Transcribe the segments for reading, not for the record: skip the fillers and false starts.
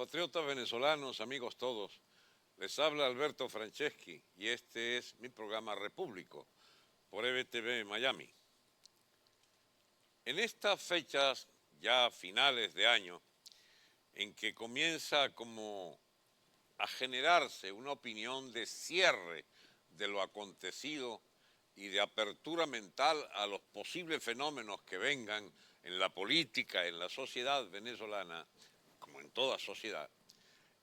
Compatriotas venezolanos, amigos todos, les habla Alberto Franceschi y este es mi programa Repúblico por EBTV Miami. En estas fechas ya finales de año, en que comienza como a generarse una opinión de cierre de lo acontecido y de apertura mental a los posibles fenómenos que vengan en la política, en la sociedad venezolana, como en toda sociedad,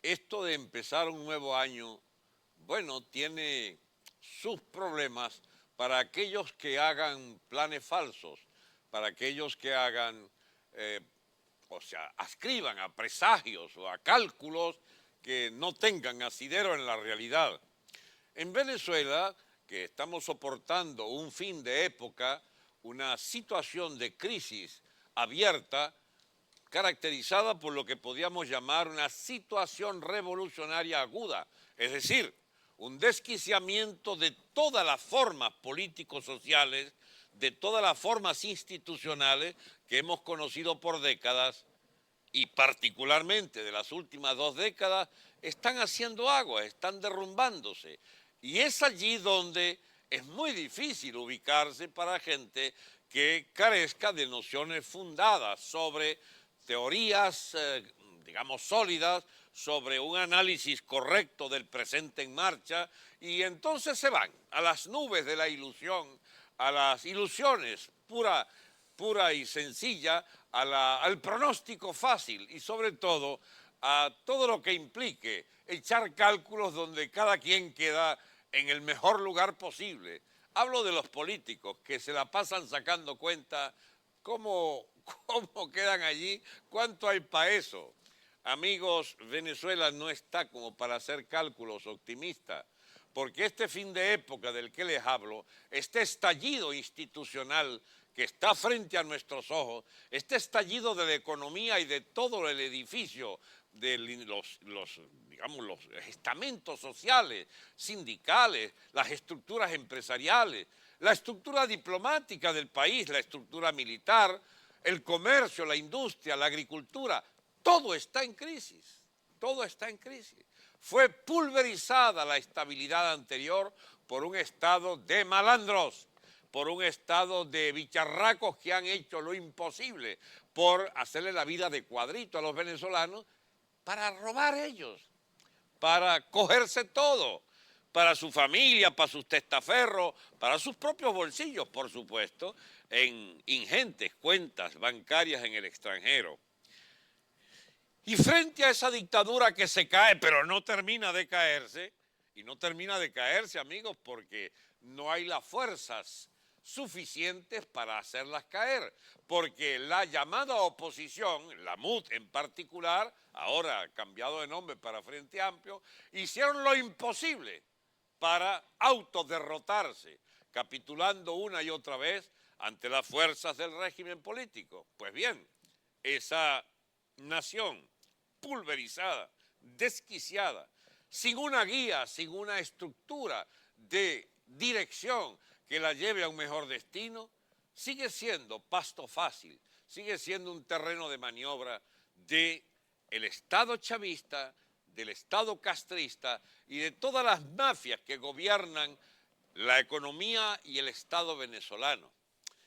esto de empezar un nuevo año, bueno, tiene sus problemas para aquellos que hagan planes falsos, para aquellos que hagan, ascriban a presagios o a cálculos que no tengan asidero en la realidad. En Venezuela, que estamos soportando un fin de época, una situación de crisis abierta, caracterizada por lo que podríamos llamar una situación revolucionaria aguda, es decir, un desquiciamiento de todas las formas político-sociales, de todas las formas institucionales que hemos conocido por décadas y particularmente de las últimas 2 décadas, están haciendo agua, están derrumbándose. Y es allí donde es muy difícil ubicarse para gente que carezca de nociones fundadas sobre teorías, digamos, sólidas, sobre un análisis correcto del presente en marcha, y entonces se van a las nubes de la ilusión, a las ilusiones pura y sencilla, al pronóstico fácil y sobre todo a todo lo que implique echar cálculos donde cada quien queda en el mejor lugar posible. Hablo de los políticos que se la pasan sacando cuenta cómo quedan allí, cuánto hay para eso. Amigos, Venezuela no está como para hacer cálculos optimistas, porque este fin de época del que les hablo, este estallido institucional que está frente a nuestros ojos, este estallido de la economía y de todo el edificio de los estamentos sociales, sindicales, las estructuras empresariales, la estructura diplomática del país, la estructura militar, el comercio, la industria, la agricultura, todo está en crisis, todo está en crisis. Fue pulverizada la estabilidad anterior por un estado de malandros, por un estado de bicharracos que han hecho lo imposible por hacerle la vida de cuadrito a los venezolanos para robar ellos, para cogerse todo, para su familia, para sus testaferros, para sus propios bolsillos, por supuesto, en ingentes cuentas bancarias en el extranjero. Y frente a esa dictadura que se cae, pero no termina de caerse, y no termina de caerse, amigos, porque no hay las fuerzas suficientes para hacerlas caer, porque la llamada oposición, la MUD en particular, ahora cambiado de nombre para Frente Amplio, hicieron lo imposible para autoderrotarse, capitulando una y otra vez ante las fuerzas del régimen político. Pues bien, esa nación pulverizada, desquiciada, sin una guía, sin una estructura de dirección que la lleve a un mejor destino, sigue siendo pasto fácil, sigue siendo un terreno de maniobra del Estado chavista, del Estado castrista y de todas las mafias que gobiernan la economía y el Estado venezolano.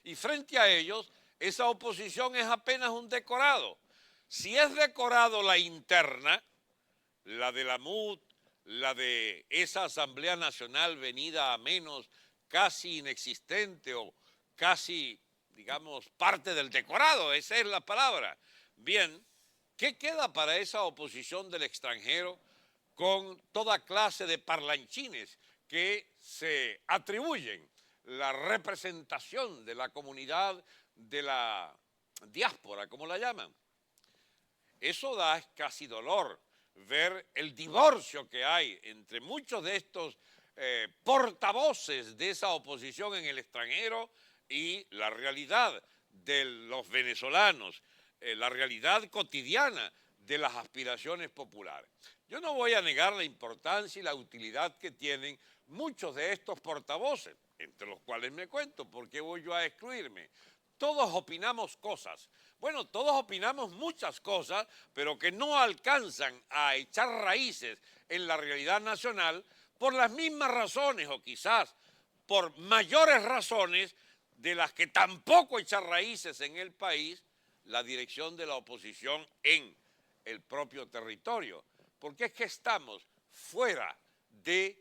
Y frente a ellos, esa oposición es apenas un decorado. Si es decorado la interna, la de la MUD, la de esa Asamblea Nacional venida a menos, casi inexistente o casi, digamos, parte del decorado, esa es la palabra. Bien, ¿qué queda para esa oposición del extranjero con toda clase de parlanchines que se atribuyen la representación de la comunidad de la diáspora, como la llaman? Eso da casi dolor ver el divorcio que hay entre muchos de estos portavoces de esa oposición en el extranjero y la realidad de los venezolanos, la realidad cotidiana de las aspiraciones populares. Yo no voy a negar la importancia y la utilidad que tienen muchos de estos portavoces, entre los cuales me cuento, ¿por qué voy yo a excluirme? Todos opinamos cosas, Bueno, todos opinamos muchas cosas, pero que no alcanzan a echar raíces en la realidad nacional por las mismas razones o quizás por mayores razones de las que tampoco echa raíces en el país la dirección de la oposición en el propio territorio. Porque es que estamos fuera de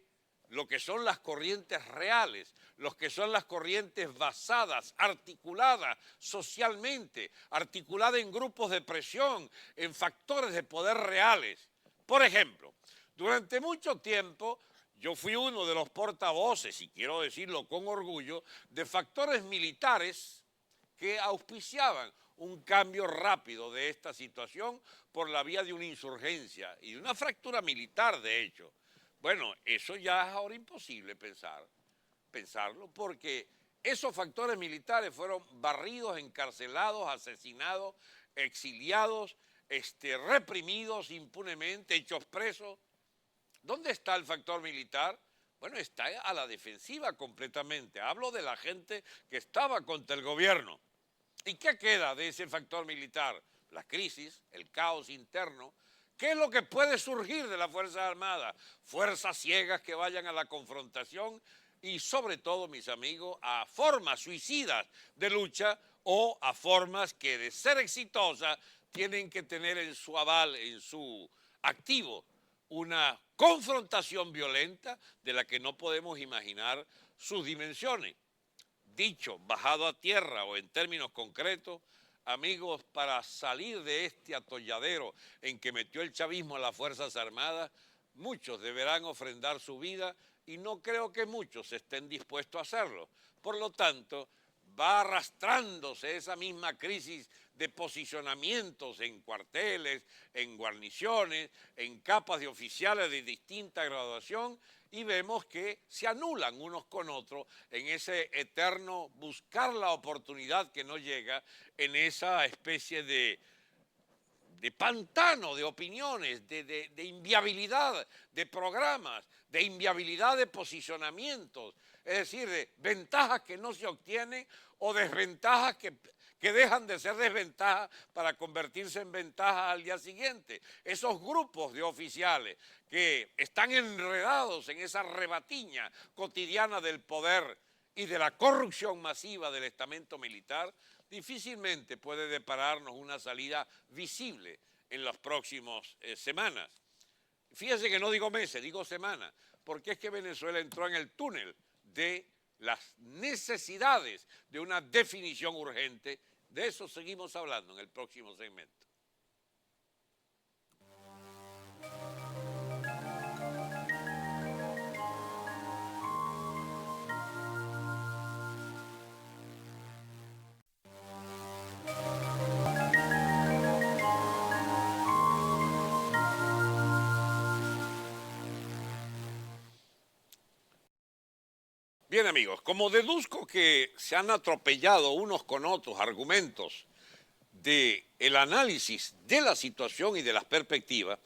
lo que son las corrientes reales, lo que son las corrientes basadas, articuladas socialmente, articuladas en grupos de presión, en factores de poder reales. Por ejemplo, durante mucho tiempo yo fui uno de los portavoces, y quiero decirlo con orgullo, de factores militares que auspiciaban un cambio rápido de esta situación por la vía de una insurgencia y de una fractura militar, de hecho. Bueno, eso ya es ahora imposible pensarlo, porque esos factores militares fueron barridos, encarcelados, asesinados, exiliados, reprimidos impunemente, hechos presos. ¿Dónde está el factor militar? Bueno, está a la defensiva completamente. Hablo de la gente que estaba contra el gobierno. ¿Y qué queda de ese factor militar? La crisis, el caos interno. ¿Qué es lo que puede surgir de las Fuerzas Armadas? Fuerzas ciegas que vayan a la confrontación y sobre todo, mis amigos, a formas suicidas de lucha o a formas que de ser exitosas tienen que tener en su aval, en su activo, una confrontación violenta de la que no podemos imaginar sus dimensiones. Dicho, bajado a tierra o en términos concretos, amigos, para salir de este atolladero en que metió el chavismo a las Fuerzas Armadas, muchos deberán ofrendar su vida y no creo que muchos estén dispuestos a hacerlo. Por lo tanto, va arrastrándose esa misma crisis de posicionamientos en cuarteles, en guarniciones, en capas de oficiales de distinta graduación, y vemos que se anulan unos con otros en ese eterno buscar la oportunidad que no llega, en esa especie de pantano de opiniones, de inviabilidad de programas, de inviabilidad de posicionamientos, es decir, de ventajas que no se obtienen o desventajas que dejan de ser desventajas para convertirse en ventajas al día siguiente. Esos grupos de oficiales que están enredados en esa rebatiña cotidiana del poder y de la corrupción masiva del estamento militar, difícilmente puede depararnos una salida visible en las próximas semanas. Fíjense que no digo meses, digo semanas, porque es que Venezuela entró en el túnel de las necesidades de una definición urgente. De eso seguimos hablando en el próximo segmento. Bien, amigos, como deduzco que se han atropellado unos con otros argumentos del análisis de la situación y de las perspectivas,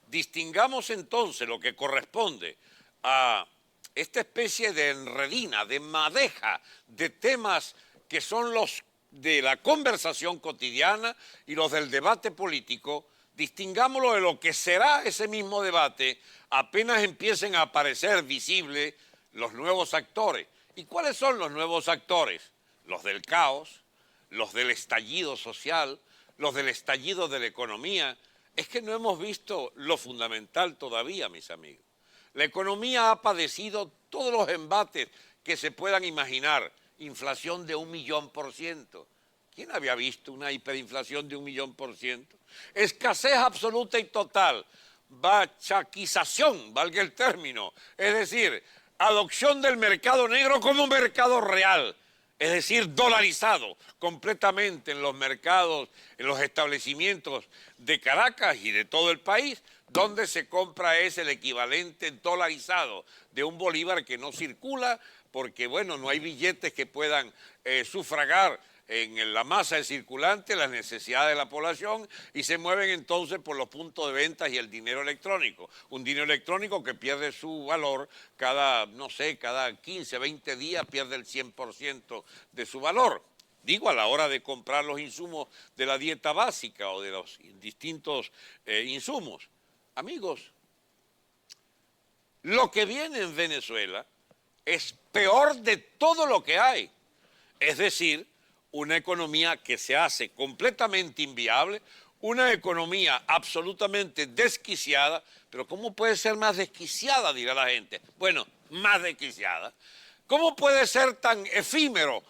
distingamos entonces lo que corresponde a esta especie de enredina, de madeja, de temas que son los de la conversación cotidiana y los del debate político, distingámoslo de lo que será ese mismo debate apenas empiecen a aparecer visibles los nuevos actores. ¿Y cuáles son los nuevos actores? Los del caos, los del estallido social, los del estallido de la economía. Es que no hemos visto lo fundamental todavía, mis amigos. La economía ha padecido todos los embates que se puedan imaginar. Inflación de 1.000.000%. ¿Quién había visto una hiperinflación de 1.000.000%? Escasez absoluta y total. Bachaquización, valga el término. Es decir, adopción del mercado negro como mercado real, es decir, dolarizado completamente en los mercados, en los establecimientos de Caracas y de todo el país, donde se compra es el equivalente dolarizado de un bolívar que no circula porque, bueno, no hay billetes que puedan sufragar en la masa de circulante las necesidades de la población y se mueven entonces por los puntos de ventas y el dinero electrónico. Un dinero electrónico que pierde su valor cada, no sé, cada 15, 20 días pierde el 100% de su valor. Digo, a la hora de comprar los insumos de la dieta básica o de los distintos insumos. Amigos, lo que viene en Venezuela es peor de todo lo que hay. Es decir, una economía que se hace completamente inviable, una economía absolutamente desquiciada, pero ¿cómo puede ser más desquiciada, dirá la gente? Bueno, más desquiciada. ¿Cómo puede ser tan efímero,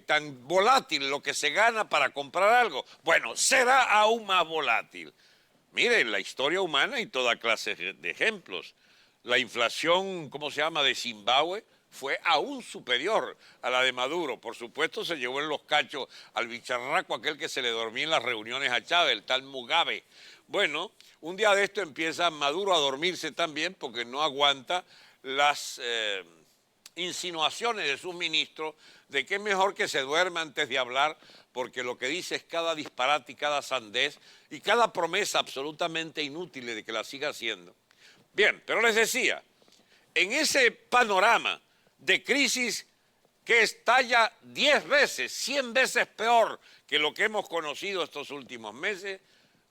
tan volátil lo que se gana para comprar algo? Bueno, será aún más volátil. Miren, la historia humana y toda clase de ejemplos. La inflación, ¿cómo se llama?, de Zimbabue fue aún superior a la de Maduro. Por supuesto, se llevó en los cachos al bicharraco aquel que se le dormía en las reuniones a Chávez, el tal Mugabe. Bueno, un día de esto empieza Maduro a dormirse también porque no aguanta las insinuaciones de sus ministros de que es mejor que se duerma antes de hablar, porque lo que dice es cada disparate y cada sandez y cada promesa absolutamente inútil de que la siga haciendo. Bien, pero les decía, en ese panorama de crisis que estalla 10 veces, 100 veces peor que lo que hemos conocido estos últimos meses,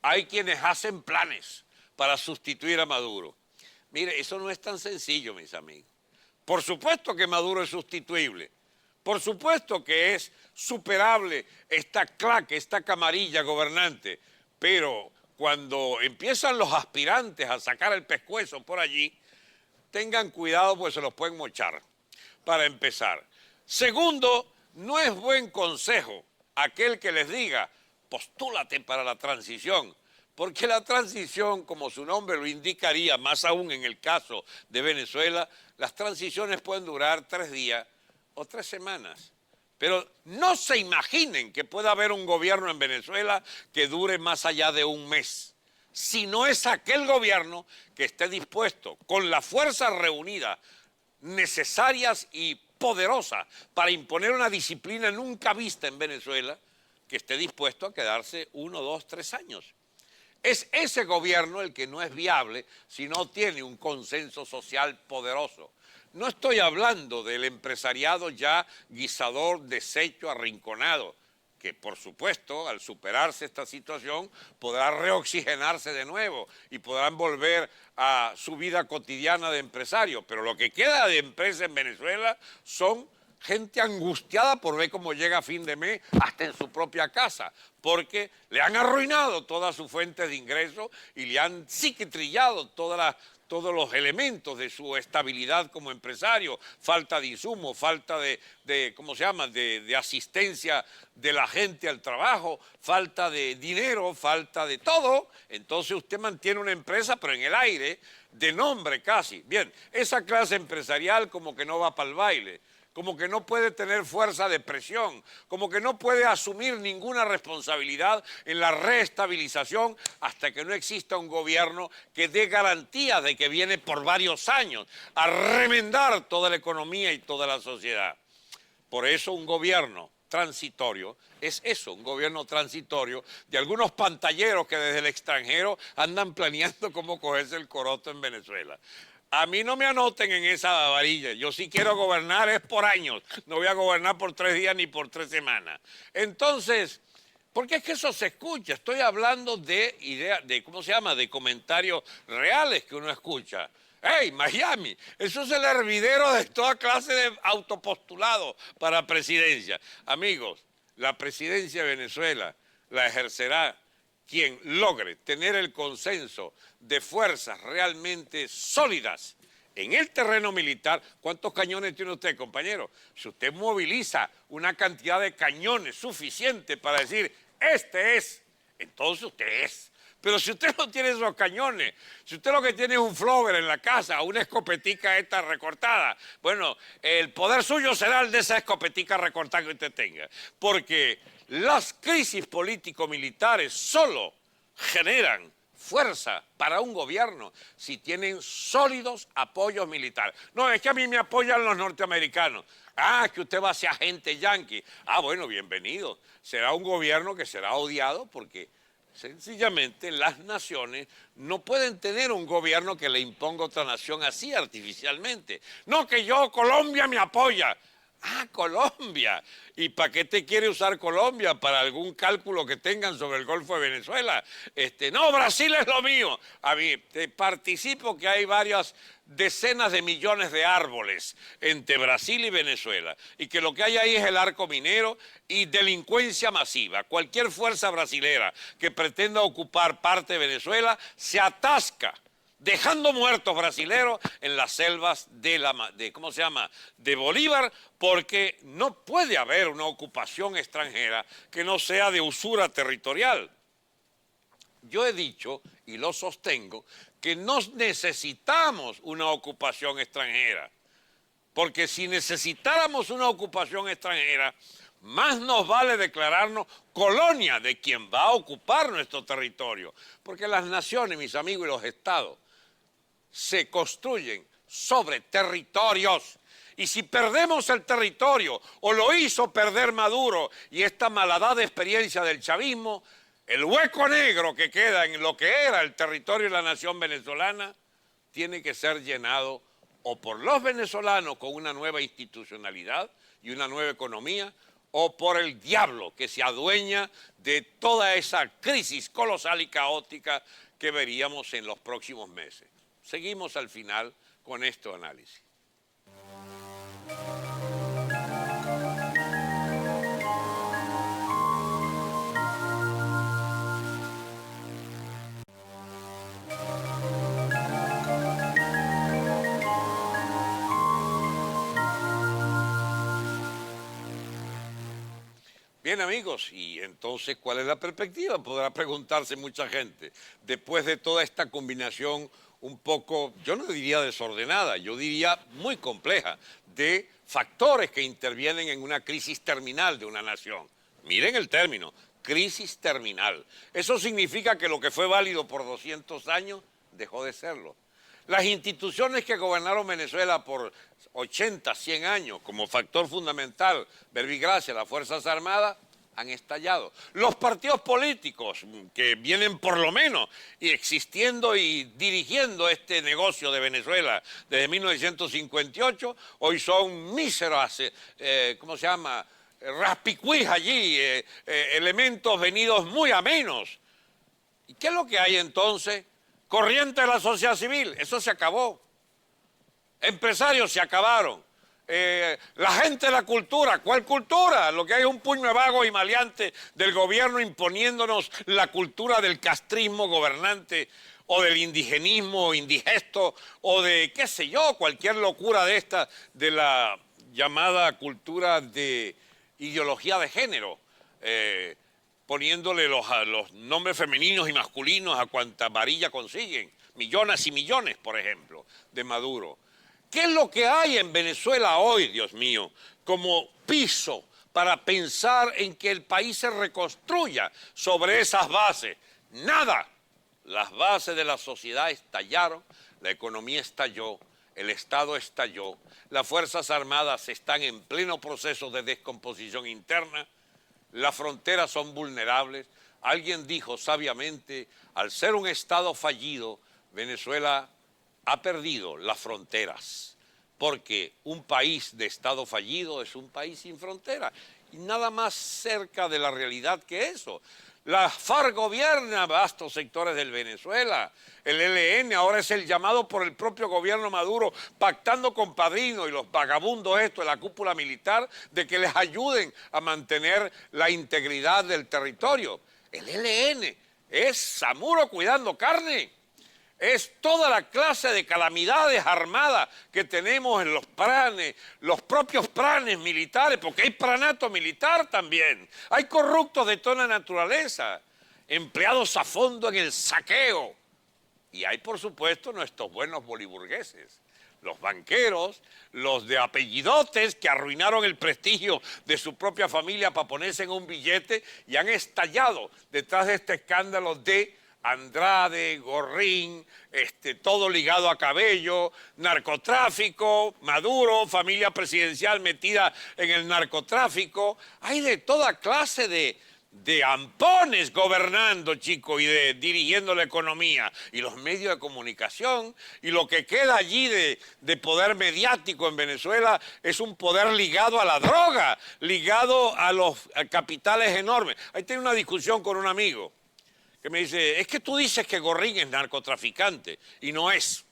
hay quienes hacen planes para sustituir a Maduro. Mire, eso no es tan sencillo, mis amigos. Por supuesto que Maduro es sustituible, por supuesto que es superable esta claque, esta camarilla gobernante, pero cuando empiezan los aspirantes a sacar el pescuezo por allí, tengan cuidado pues se los pueden mochar, para empezar. Segundo, no es buen consejo aquel que les diga, postúlate para la transición, porque la transición, como su nombre lo indicaría, más aún en el caso de Venezuela, las transiciones pueden durar 3 días o 3 semanas. Pero no se imaginen que pueda haber un gobierno en Venezuela que dure más allá de un mes. Si no es aquel gobierno que esté dispuesto, con las fuerzas reunidas necesarias y poderosas para imponer una disciplina nunca vista en Venezuela, que esté dispuesto a quedarse 1, 2, 3 años. Es ese gobierno el que no es viable si no tiene un consenso social poderoso. No estoy hablando del empresariado ya guisador, deshecho, arrinconado, que por supuesto al superarse esta situación podrá reoxigenarse de nuevo y podrán volver a su vida cotidiana de empresario. Pero lo que queda de empresa en Venezuela son gente angustiada por ver cómo llega a fin de mes hasta en su propia casa, porque le han arruinado toda su fuente de ingresos y le han psiquitrillado todos los elementos de su estabilidad como empresario, falta de insumos, falta ¿cómo se llama?, de asistencia de la gente al trabajo, falta de dinero, falta de todo. Entonces usted mantiene una empresa, pero en el aire, de nombre casi. Bien, esa clase empresarial como que no va para el baile, como que no puede tener fuerza de presión, como que no puede asumir ninguna responsabilidad en la reestabilización hasta que no exista un gobierno que dé garantía de que viene por varios años a remendar toda la economía y toda la sociedad. Por eso un gobierno transitorio es eso, un gobierno transitorio de algunos pantalleros que desde el extranjero andan planeando cómo cogerse el coroto en Venezuela. A mí no me anoten en esa varilla. Yo sí quiero gobernar es por años. No voy a gobernar por 3 días ni por 3 semanas. Entonces, porque es que eso se escucha. Estoy hablando de ideas, ¿cómo se llama?, de comentarios reales que uno escucha. ¡Hey, Miami! Eso es el hervidero de toda clase de autopostulados para presidencia. Amigos, la presidencia de Venezuela la ejercerá quien logre tener el consenso de fuerzas realmente sólidas en el terreno militar. ¿Cuántos cañones tiene usted, compañero? Si usted moviliza una cantidad de cañones suficiente para decir, este es, entonces usted es. Pero si usted no tiene esos cañones, si usted lo que tiene es un flower en la casa, una escopetica esta recortada, bueno, el poder suyo será el de esa escopetica recortada que usted tenga. Porque las crisis político-militares solo generan fuerza para un gobierno si tienen sólidos apoyos militares. No, es que a mí me apoyan los norteamericanos. Ah, que usted va a ser agente yanqui. Ah, bueno, bienvenido. Será un gobierno que será odiado porque sencillamente las naciones no pueden tener un gobierno que le imponga a otra nación así artificialmente. No, que yo, Colombia me apoya. Ah, Colombia. ¿Y para qué te quiere usar Colombia? ¿Para algún cálculo que tengan sobre el Golfo de Venezuela? No, Brasil es lo mío. A mí, te participo que hay varias decenas de millones de árboles entre Brasil y Venezuela y que lo que hay ahí es el arco minero y delincuencia masiva. Cualquier fuerza brasilera que pretenda ocupar parte de Venezuela se atasca dejando muertos brasileros en las selvas ¿cómo se llama?, de Bolívar, porque no puede haber una ocupación extranjera que no sea de usura territorial. Yo he dicho, y lo sostengo, que no necesitamos una ocupación extranjera, porque si necesitáramos una ocupación extranjera, más nos vale declararnos colonia de quien va a ocupar nuestro territorio, porque las naciones, mis amigos, y los estados se construyen sobre territorios. Y si perdemos el territorio, o lo hizo perder Maduro y esta malhadada experiencia del chavismo, el hueco negro que queda en lo que era el territorio de la nación venezolana tiene que ser llenado o por los venezolanos con una nueva institucionalidad y una nueva economía, o por el diablo que se adueña de toda esa crisis colosal y caótica que veríamos en los próximos meses. Seguimos al final con este análisis. Bien, amigos, y entonces, ¿cuál es la perspectiva? Podrá preguntarse mucha gente. Después de toda esta combinación un poco, yo no diría desordenada, yo diría muy compleja, de factores que intervienen en una crisis terminal de una nación. Miren el término, crisis terminal. Eso significa que lo que fue válido por 200 años dejó de serlo. Las instituciones que gobernaron Venezuela por 80, 100 años como factor fundamental, verbigracia, las Fuerzas Armadas, han estallado. Los partidos políticos que vienen por lo menos y existiendo y dirigiendo este negocio de Venezuela desde 1958, hoy son míseros, ¿cómo se llama?, raspicuís allí, elementos venidos muy a menos. ¿Y qué es lo que hay entonces? Corriente de la sociedad civil, eso se acabó. Empresarios se acabaron. La gente de la cultura, ¿cuál cultura? Lo que hay es un puño de vagos y maleantes del gobierno imponiéndonos la cultura del castrismo gobernante o del indigenismo indigesto o de, qué sé yo, cualquier locura de esta, de la llamada cultura de ideología de género, poniéndole los nombres femeninos y masculinos a cuanta varilla consiguen, millones y millones, por ejemplo, de Maduro. ¿Qué es lo que hay en Venezuela hoy, Dios mío, como piso para pensar en que el país se reconstruya sobre esas bases? Nada. Las bases de la sociedad estallaron, la economía estalló, el Estado estalló, las Fuerzas Armadas están en pleno proceso de descomposición interna, las fronteras son vulnerables. Alguien dijo sabiamente, al ser un Estado fallido, Venezuela ha perdido las fronteras, porque un país de Estado fallido es un país sin frontera. Y nada más cerca de la realidad que eso. La FARC gobierna vastos sectores del Venezuela. El ELN ahora es el llamado por el propio gobierno Maduro, pactando con Padrino y los vagabundos estos de la cúpula militar, de que les ayuden a mantener la integridad del territorio. El ELN es Zamuro cuidando carne. Es toda la clase de calamidades armadas que tenemos en los pranes, los propios pranes militares, porque hay pranato militar también. Hay corruptos de toda naturaleza, empleados a fondo en el saqueo. Y hay, por supuesto, nuestros buenos boliburgueses, los banqueros, los de apellidotes que arruinaron el prestigio de su propia familia para ponerse en un billete y han estallado detrás de este escándalo de Andrade, Gorrín, todo ligado a Cabello, narcotráfico, Maduro, familia presidencial metida en el narcotráfico. Hay de toda clase de ampones gobernando, chico, y dirigiendo la economía y los medios de comunicación, y lo que queda allí de poder mediático en Venezuela es un poder ligado a la droga, ligado a los capitales enormes. Ahí tengo una discusión con un amigo que me dice, es que tú dices que Gorrín es narcotraficante, y no es.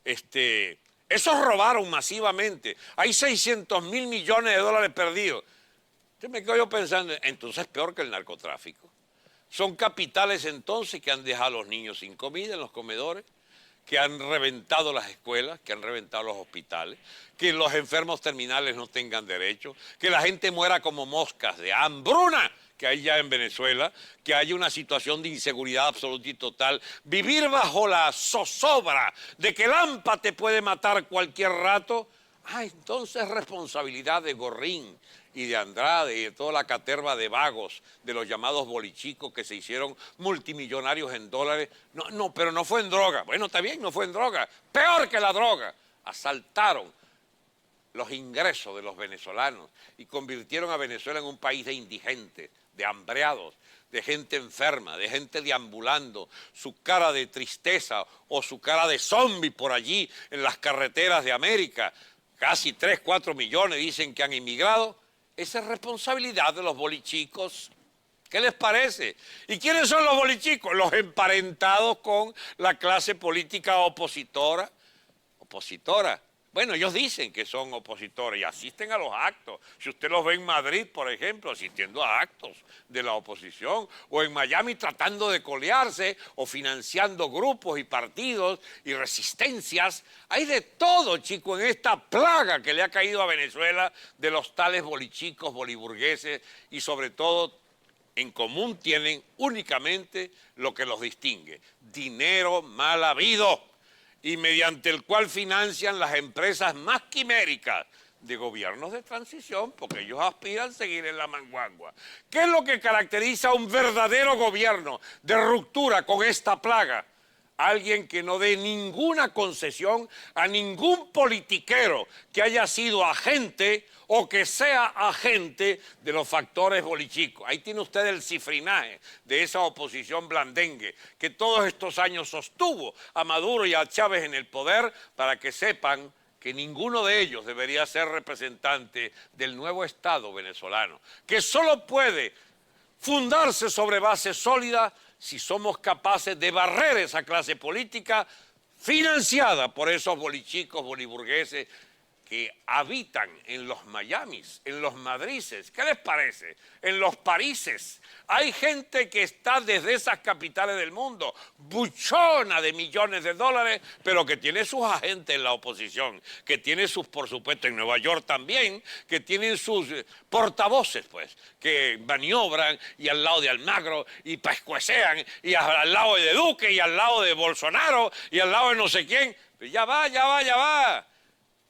Esos robaron masivamente. Hay 600.000 millones de dólares perdidos. Entonces me quedo yo pensando, entonces es peor que el narcotráfico. Son capitales entonces que han dejado a los niños sin comida en los comedores, que han reventado las escuelas, que han reventado los hospitales, que los enfermos terminales no tengan derecho, que la gente muera como moscas de hambruna, que hay ya en Venezuela, que haya una situación de inseguridad absoluta y total, vivir bajo la zozobra de que el hampa te puede matar cualquier rato. Entonces es responsabilidad de Gorrín y de Andrade y de toda la caterva de vagos, de los llamados bolichicos que se hicieron multimillonarios en dólares. No, pero no fue en droga. Bueno, está bien, no fue en droga. Peor que la droga. Asaltaron los ingresos de los venezolanos y convirtieron a Venezuela en un país de indigentes, de hambreados, de gente enferma, de gente deambulando, su cara de tristeza o su cara de zombie por allí en las carreteras de América. Casi 3, 4 millones dicen que han inmigrado. Esa es responsabilidad de los bolichicos. ¿Qué les parece? ¿Y quiénes son los bolichicos? Los emparentados con la clase política opositora. Bueno, ellos dicen que son opositores y asisten a los actos. Si usted los ve en Madrid, por ejemplo, asistiendo a actos de la oposición, o en Miami tratando de colearse, o financiando grupos y partidos y resistencias. Hay de todo, chico, en esta plaga que le ha caído a Venezuela de los tales bolichicos, boliburgueses, y sobre todo en común tienen únicamente lo que los distingue: dinero mal habido, y mediante el cual financian las empresas más quiméricas de gobiernos de transición, porque ellos aspiran a seguir en la manguangua. ¿Qué es lo que caracteriza a un verdadero gobierno de ruptura con esta plaga? Alguien que no dé ninguna concesión a ningún politiquero que haya sido agente o que sea agente de los factores bolichicos. Ahí tiene usted el cifrinaje de esa oposición blandengue que todos estos años sostuvo a Maduro y a Chávez en el poder, para que sepan que ninguno de ellos debería ser representante del nuevo Estado venezolano, que solo puede fundarse sobre bases sólidas si somos capaces de barrer esa clase política financiada por esos bolichicos, boliburgueses que habitan en los Miamis, en los Madrises. ¿Qué les parece? En los Parises. Hay gente que está desde esas capitales del mundo, buchona de millones de dólares, pero que tiene sus agentes en la oposición, que tiene sus, por supuesto, en Nueva York también, que tienen sus portavoces, pues, que maniobran y al lado de Almagro y pescuecean, y al lado de Duque y al lado de Bolsonaro y al lado de no sé quién. Pero ya va.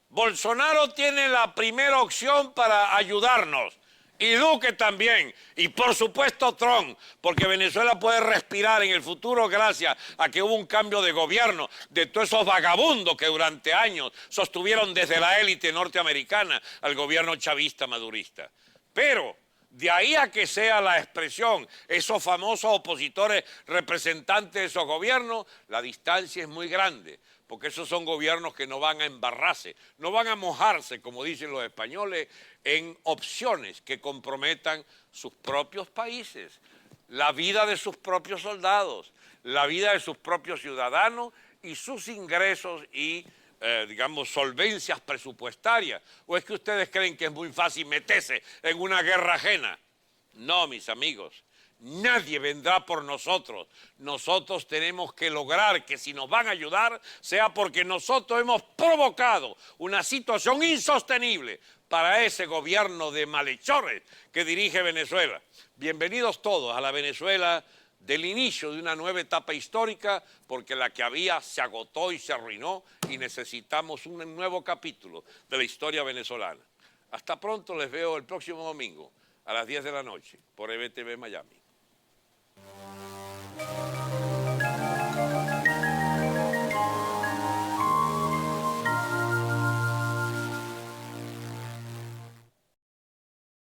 Bolsonaro tiene la primera opción para ayudarnos, y Duque también, y por supuesto Trump, porque Venezuela puede respirar en el futuro gracias a que hubo un cambio de gobierno de todos esos vagabundos que durante años sostuvieron desde la élite norteamericana al gobierno chavista madurista. Pero de ahí a que sea la expresión, esos famosos opositores representantes de esos gobiernos, la distancia es muy grande, porque esos son gobiernos que no van a embarrarse, no van a mojarse, como dicen los españoles, en opciones que comprometan sus propios países, la vida de sus propios soldados, la vida de sus propios ciudadanos y sus ingresos y digamos, solvencias presupuestarias. ¿O es que ustedes creen que es muy fácil meterse en una guerra ajena? No, mis amigos, nadie vendrá por nosotros. Nosotros tenemos que lograr que si nos van a ayudar, sea porque nosotros hemos provocado una situación insostenible para ese gobierno de malhechores que dirige Venezuela. Bienvenidos todos a la Venezuela del inicio de una nueva etapa histórica, porque la que había se agotó y se arruinó y necesitamos un nuevo capítulo de la historia venezolana. Hasta pronto, les veo el próximo domingo a las 10 de la noche por EBTV Miami.